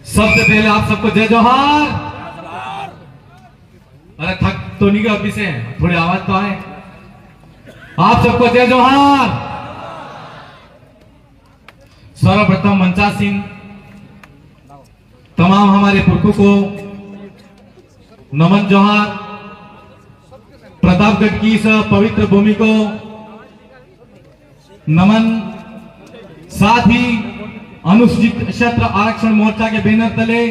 सबसे पहले आप सबको जय जोहार। अरे थक तो नहीं गया अभी से, थोड़ी आवाज तो आए। आप सबको जय जोहार। सर्वप्रथम मंचा सिंह तमाम हमारे पुरखों को नमन जोहार। प्रतापगढ़ की इस पवित्र भूमि को नमन। साथ ही अनुसूचित क्षेत्र आरक्षण मोर्चा के बैनर तले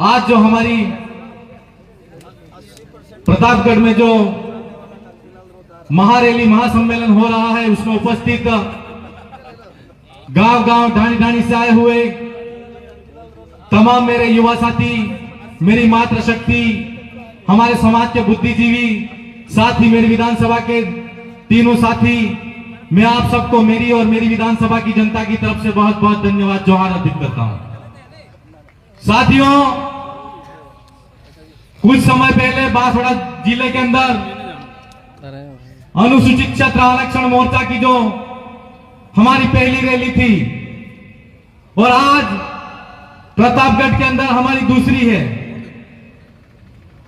आज जो हमारी प्रतापगढ़ में जो महारैली महासम्मेलन हो रहा है, उसमें उपस्थित गांव गांव ढाणी ढाणी से आए हुए तमाम मेरे युवा साथी, मेरी मातृशक्ति, हमारे समाज के बुद्धिजीवी, साथ ही मेरी विधानसभा के तीनों साथी, मैं आप सबको मेरी और मेरी विधानसभा की जनता की तरफ से बहुत बहुत धन्यवाद जोहार अर्पित करता हूं। साथियों, कुछ समय पहले बांसवाड़ा जिले के अंदर अनुसूचित क्षेत्र आरक्षण मोर्चा की जो हमारी पहली रैली थी और आज प्रतापगढ़ के अंदर हमारी दूसरी है।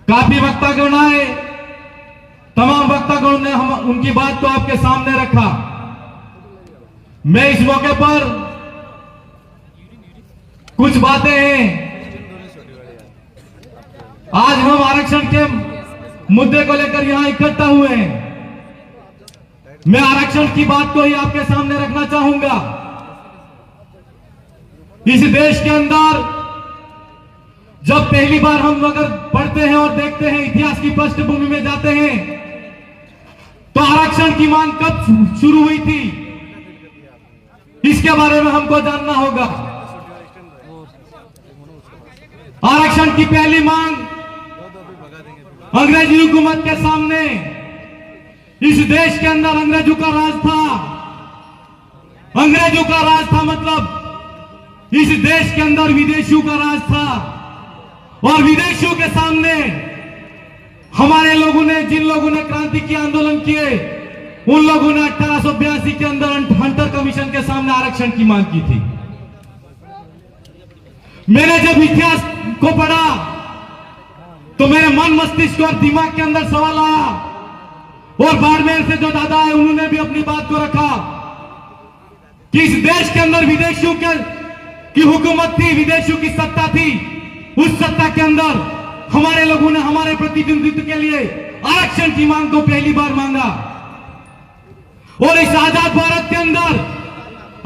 काफी वक्तागण आए, तमाम वक्तागणों ने उनकी बात को आपके सामने रखा। मैं इस मौके पर कुछ बातें हैं, आज हम आरक्षण के मुद्दे को लेकर यहां इकट्ठा हुए हैं। मैं आरक्षण की बात को ही आपके सामने रखना चाहूंगा। इस देश के अंदर जब पहली बार हम अगर पढ़ते हैं और देखते हैं, इतिहास की पृष्ठभूमि में जाते हैं, तो आरक्षण की मांग कब शुरू हुई थी, इसके बारे में हमको जानना होगा। आरक्षण की पहली मांग अंग्रेजी हुकूमत के सामने, इस देश के अंदर अंग्रेजों का राज था। अंग्रेजों का राज था मतलब इस देश के अंदर विदेशियों का राज था, और विदेशियों के सामने हमारे लोगों ने, जिन लोगों ने क्रांति की आंदोलन किए, उन लोगों ने 1882 के अंदर हंटर कमीशन के सामने आरक्षण की मांग की थी। मैंने जब इतिहास को पढ़ा तो मेरे मन मस्तिष्क और दिमाग के अंदर सवाल आया, और बाड़मेर से जो दादा है उन्होंने भी अपनी बात को रखा कि इस देश के अंदर विदेशियों की हुकूमत थी, विदेशियों की सत्ता थी। उस सत्ता के अंदर हमारे लोगों ने हमारे प्रतिनिधित्व के लिए आरक्षण की मांग को पहली बार मांगा, और इस आजाद भारत के अंदर,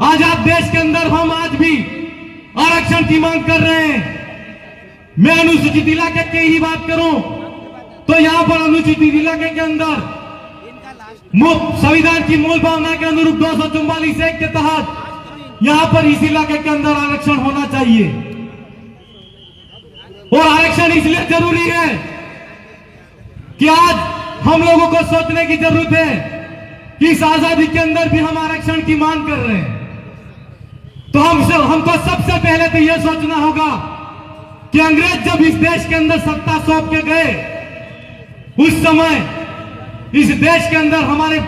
आजाद देश के अंदर हम आज भी आरक्षण की मांग कर रहे हैं। मैं अनुसूचित इलाके की ही बात करूं तो यहां पर अनुसूचित इलाके के अंदर संविधान की मूल भावना के अनुरूप 244 एक्ट के तहत यहां पर इस इलाके के अंदर आरक्षण होना चाहिए। और आरक्षण इसलिए जरूरी है कि आज हम लोगों को सोचने की जरूरत है कि इस आजादी के अंदर भी हम आरक्षण की मांग कर रहे हैं। तो हमको सबसे पहले तो यह सोचना होगा कि अंग्रेज जब इस देश के अंदर सत्ता सौंप के गए, उस समय इस देश के अंदर, हमारे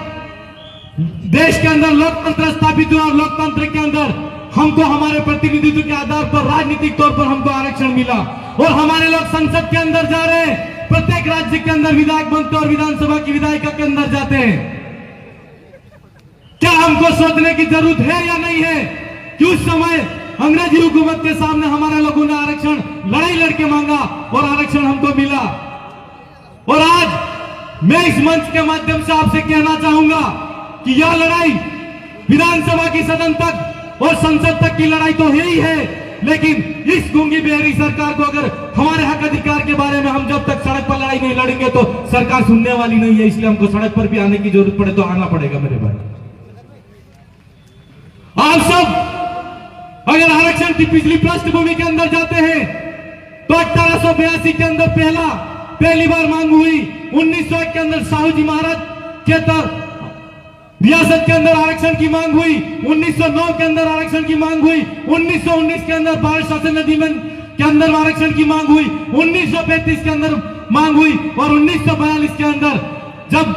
देश के अंदर लोकतंत्र स्थापित हुआ, और लोकतंत्र के अंदर हमको हमारे प्रतिनिधित्व के आधार पर, राजनीतिक तौर पर हमको आरक्षण मिला, और हमारे लोग संसद के अंदर जा रहे हैं, प्रत्येक राज्य के अंदर विधायक बनते और विधानसभा की विधायिका के अंदर जाते हैं। क्या हमको सोचने की जरूरत है या नहीं है कि उस समय अंग्रेजी हुकूमत के सामने हमारे लोगों ने आरक्षण लड़ाई लड़के मांगा और आरक्षण हमको मिला। और आज मैं इस मंच के माध्यम से आपसे कहना चाहूंगा कि यह लड़ाई विधानसभा की सदन तक और संसद तक की लड़ाई तो है ही है, लेकिन इस गूंगी बेहरी सरकार को अगर हमारे हक अधिकार के बारे में हम जब तक सड़क पर लड़ाई नहीं लड़ेंगे तो सरकार सुनने वाली नहीं है। इसलिए हमको सड़क पर भी आने की जरूरत पड़े तो आना पड़ेगा। मेरे भाई, आप सब अगर आरक्षण की पिछली पृष्ठभूमि के अंदर जाते हैं तो 1882 के अंदर पहली बार मांग हुई। 1901 के अंदर साहू जी महाराज के रियासत के अंदर आरक्षण की मांग हुई। 1909 के अंदर आरक्षण की मांग हुई। 1919 के अंदर भारत शासन अधिनियम के अंदर आरक्षण की मांग हुई। 1935 के अंदर मांग हुई, और 1942 के अंदर जब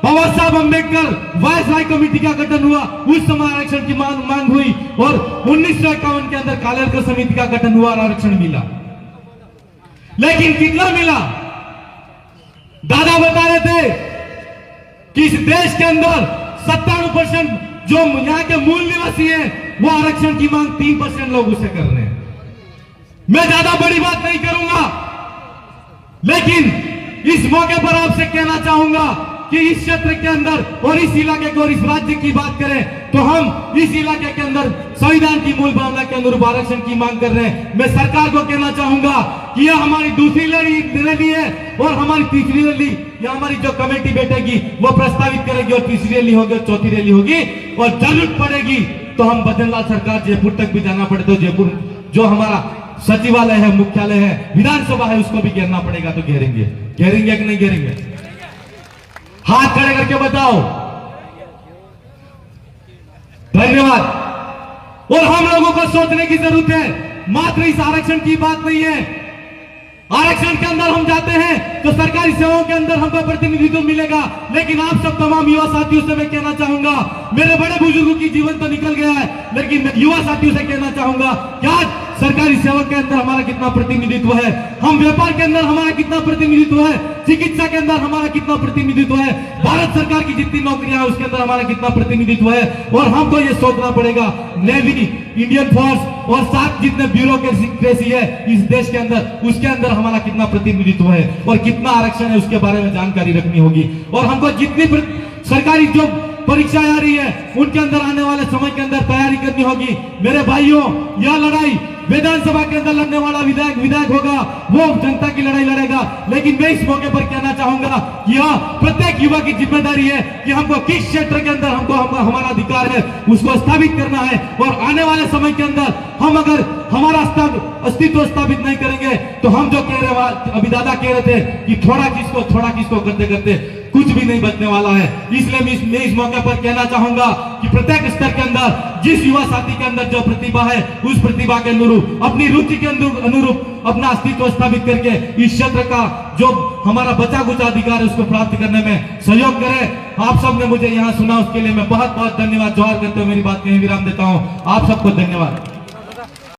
बाबा साहब अम्बेडकर वायसराय कमेटी का गठन हुआ, उस समय आरक्षण की मांग हुई और 1951 के अंदर कालेलकर समिति का गठन हुआ और आरक्षण मिला। लेकिन कितना मिला? दादा बता रहे थे कि इस देश के अंदर 97% जो यहाँ के मूल निवासी हैं वो आरक्षण की मांग 3% लोग उसे कर रहे हैं। मैं ज्यादा बड़ी बात नहीं करूंगा, लेकिन इस मौके पर आपसे कहना चाहूंगा कि इस क्षेत्र के अंदर और इस इलाके को और इस राज्य की बात करें तो हम इस इलाके के अंदर संविधान की मूल भावना के अनुरूप आरक्षण की मांग कर रहे हैं। मैं सरकार को कहना चाहूंगा कि यह हमारी दूसरी रैली है और हमारी तीसरी रैली या हमारी जो कमेटी बैठेगी वो प्रस्तावित करेगी और तीसरी रैली होगी और चौथी रैली होगी और जरूरत पड़ेगी तो हम बदनलाल सरकार जयपुर तक भी जाना पड़े तो जयपुर जो हमारा सचिवालय है, मुख्यालय है, विधानसभा है, उसको भी घेरना पड़ेगा तो घेरेंगे। घेरेंगे कि नहीं घेरेंगे? हाथ खड़े करके बताओ। धन्यवाद। और हम लोगों को सोचने की जरूरत है, मात्र इस आरक्षण की बात नहीं है। आरक्षण के अंदर हम जाते हैं तो सरकारी सेवाओं के अंदर हमको प्रतिनिधित्व मिलेगा, लेकिन आप सब तमाम युवा साथियों से मैं कहना चाहूंगा, मेरे बड़े बुजुर्गों की जीवन तो निकल गया है, लेकिन मैं युवा साथियों से कहना चाहूंगा कि आज सरकारी सेवा के अंदर हमारा कितना प्रतिनिधित्व है, हम व्यापार के अंदर हमारा कितना प्रतिनिधित्व है, चिकित्सा के अंदर हमारा कितना प्रतिनिधित्व है, भारत सरकार की जितनी नौकरियां हैं उसके अंदर हमारा कितना प्रतिनिधित्व है। और हमको ये सोचना पड़ेगा, नेवी, इंडियन फोर्स और साथ जितने ब्यूरोक्रेसी है इस देश के अंदर, उसके अंदर हमारा कितना प्रतिनिधित्व है और कितना आरक्षण है उसके बारे में जानकारी रखनी होगी। और हमको जितनी सरकारी जो परीक्षाएं आ रही है उनके अंदर आने वाले समय के अंदर तैयारी करनी होगी। मेरे भाइयों, यह लड़ाई विधानसभा के अंदर लड़ने वाला विधायक होगा, वो जनता की लड़ाई लड़ेगा, लेकिन मैं इस मौके पर कहना चाहूंगा कि यह प्रत्येक युवा की जिम्मेदारी है कि हमको किस क्षेत्र के अंदर हमको हमारा अधिकार है उसको स्थापित करना है। और आने वाले समय के अंदर हम अगर हमारा अस्तित्व स्थापित नहीं करेंगे तो हम जो कह रहे, अभी दादा कह रहे थे कि थोड़ा किसको करते करते कुछ भी नहीं बचने वाला है। इसलिए मैं इस मौके पर कहना चाहूंगा कि प्रत्येक स्तर के अंदर जिस युवा साथी के अंदर जो प्रतिभा है उस प्रतिभा के अनुरूप, अपनी रुचि के अनुरूप अपना अस्तित्व स्थापित करके इस क्षेत्र का जो हमारा बचा कुचा अधिकार है उसको प्राप्त करने में सहयोग करें। आप सबने मुझे यहाँ सुना उसके लिए मैं बहुत बहुत धन्यवाद जोहार करते हुए मेरी बात कहीं विराम देता हूँ। आप सबको धन्यवाद।